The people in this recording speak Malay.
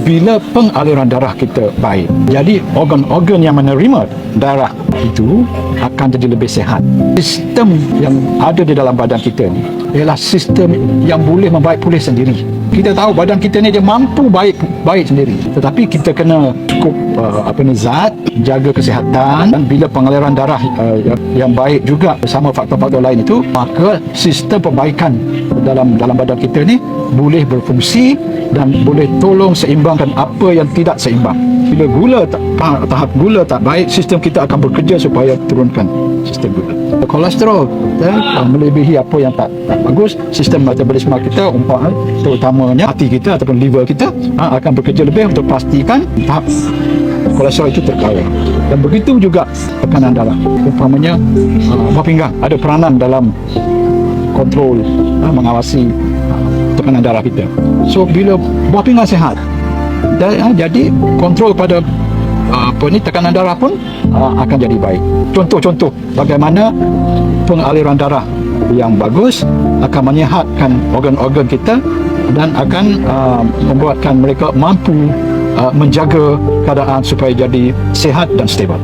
bila pengaliran darah kita baik, jadi organ-organ yang menerima darah itu akan jadi lebih sihat. Sistem yang ada di dalam badan kita ni ialah sistem yang boleh membaik pulih sendiri. Kita tahu badan kita ni dia mampu baik sendiri, tetapi kita kena cukup zat, jaga kesihatan, dan bila pengaliran darah yang baik juga bersama faktor-faktor lain itu, maka sistem perbaikan dalam badan kita ni boleh berfungsi dan boleh tolong seimbangkan apa yang tidak seimbang. Bila tahap gula tak baik, sistem kita akan bekerja supaya turunkan sistem gula. Kolesterol melebihi apa yang tak bagus, sistem metabolisme kita, terutamanya hati kita ataupun liver kita akan bekerja lebih untuk pastikan tahap kolesterol itu terkawal. Dan begitu juga tekanan darah. Umpamanya buah pinggang ada peranan dalam kontrol, mengawasi tekanan darah kita. So bila buah pinggang sihat, jadi kontrol pada tekanan darah pun akan jadi baik. Contoh-contoh bagaimana pengaliran darah yang bagus akan menyihatkan organ-organ kita dan akan membuatkan mereka mampu menjaga keadaan supaya jadi sihat dan stabil.